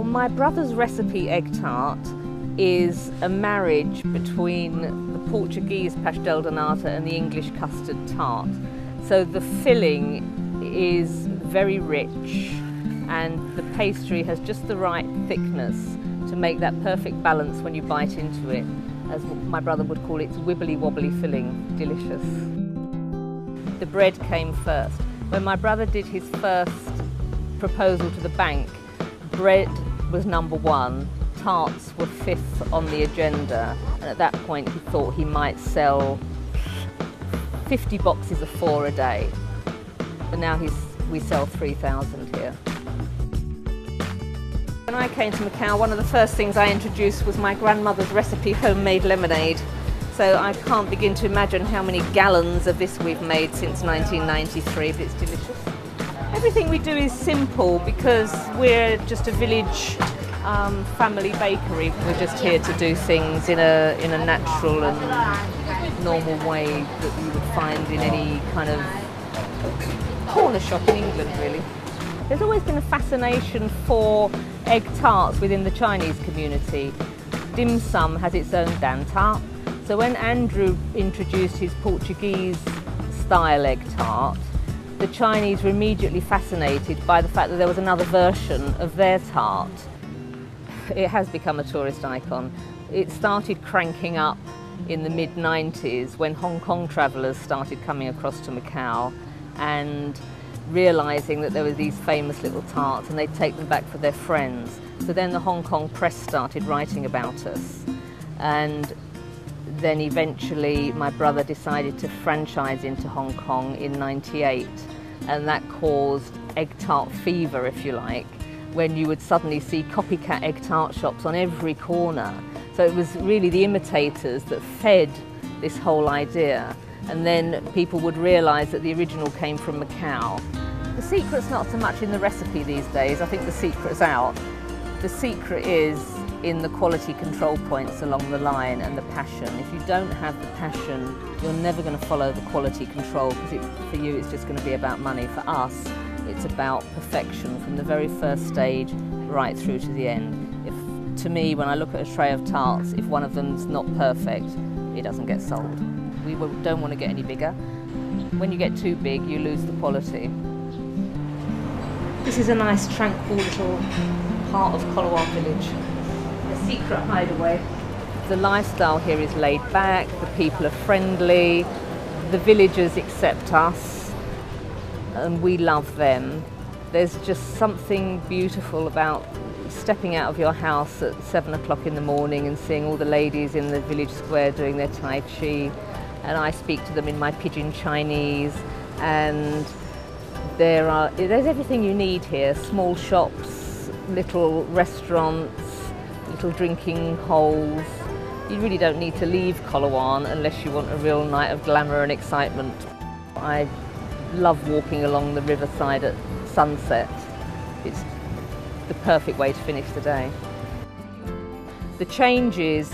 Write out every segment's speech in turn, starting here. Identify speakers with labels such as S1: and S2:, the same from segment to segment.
S1: My brother's recipe egg tart is a marriage between the Portuguese Pastel de nata and the English custard tart. So the filling is very rich and the pastry has just the right thickness to make that perfect balance when you bite into it. As my brother would call it, it's wibbly wobbly filling, delicious. The bread came first. When my brother did his first proposal to the bank, bread was number one, tarts were fifth on the agenda, and at that point he thought he might sell 50 boxes of 4 a day. And now we sell 3,000 here. When I came to Macao, one of the first things I introduced was my grandmother's recipe homemade lemonade. So I can't begin to imagine how many gallons of this we've made since 1993, but it's delicious. Everything we do is simple because we're just a village family bakery. We're just here to do things in a natural and normal way that you would find in any kind of corner shop in England, really. There's always been a fascination for egg tarts within the Chinese community. Dim sum has its own dan tart. So when Andrew introduced his Portuguese style egg tart, the Chinese were immediately fascinated by the fact that there was another version of their tart. It has become a tourist icon. It started cranking up in the mid-90s when Hong Kong travellers started coming across to Macau and realising that there were these famous little tarts and they'd take them back for their friends. So then the Hong Kong press started writing about us, and then eventually my brother decided to franchise into Hong Kong in '98, and that caused egg tart fever, if you like, when you would suddenly see copycat egg tart shops on every corner. So it was really the imitators that fed this whole idea, and then people would realise that the original came from Macau. The secret's not so much in the recipe these days. I think the secret's out. The secret is in the quality control points along the line and the passion. If you don't have the passion, you're never going to follow the quality control, because for you it's just going to be about money. For us, it's about perfection from the very first stage right through to the end. To me, when I look at a tray of tarts, if one of them's not perfect, it doesn't get sold. We don't want to get any bigger. When you get too big, you lose the quality. This is a nice tranquil little part of Eileens village. A secret hideaway. The lifestyle here is laid back, the people are friendly, the villagers accept us and we love them. There's just something beautiful about stepping out of your house at 7 o'clock in the morning and seeing all the ladies in the village square doing their Tai Chi, and I speak to them in my pidgin Chinese, and there's everything you need here. Small shops, little restaurants, little drinking holes. You really don't need to leave Eileens unless you want a real night of glamour and excitement. I love walking along the riverside at sunset. It's the perfect way to finish the day. The changes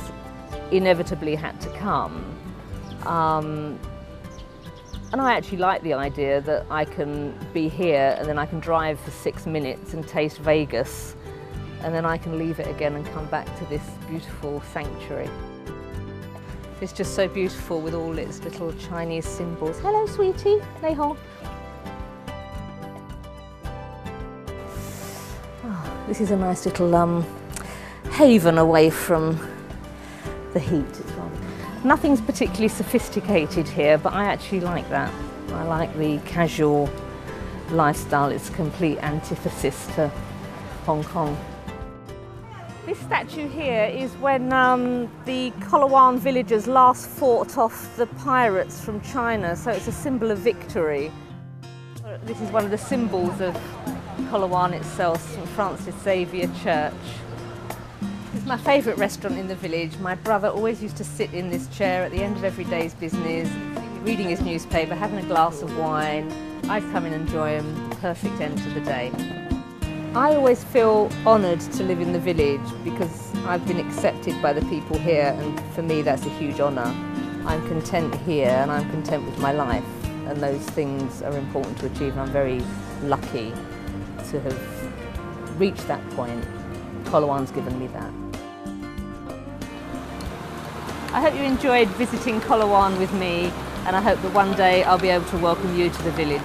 S1: inevitably had to come. And I actually like the idea that I can be here and then I can drive for 6 minutes and taste Vegas, and then I can leave it again and come back to this beautiful sanctuary. It's just so beautiful with all its little Chinese symbols. Hello, sweetie. Nei hao. Oh, this is a nice little haven away from the heat. Nothing's particularly sophisticated here, but I actually like that. I like the casual lifestyle. It's a complete antithesis to Hong Kong. This statue here is when the Eileens villagers last fought off the pirates from China, so it's a symbol of victory. This is one of the symbols of Eileens itself, St. Francis Xavier Church. It's my favourite restaurant in the village. My brother always used to sit in this chair at the end of every day's business, reading his newspaper, having a glass of wine. I'd come in and join him. Perfect end to the day. I always feel honoured to live in the village because I've been accepted by the people here, and for me that's a huge honour. I'm content here and I'm content with my life, and those things are important to achieve, and I'm very lucky to have reached that point. Colowan's given me that. I hope you enjoyed visiting Colowan with me, and I hope that one day I'll be able to welcome you to the village.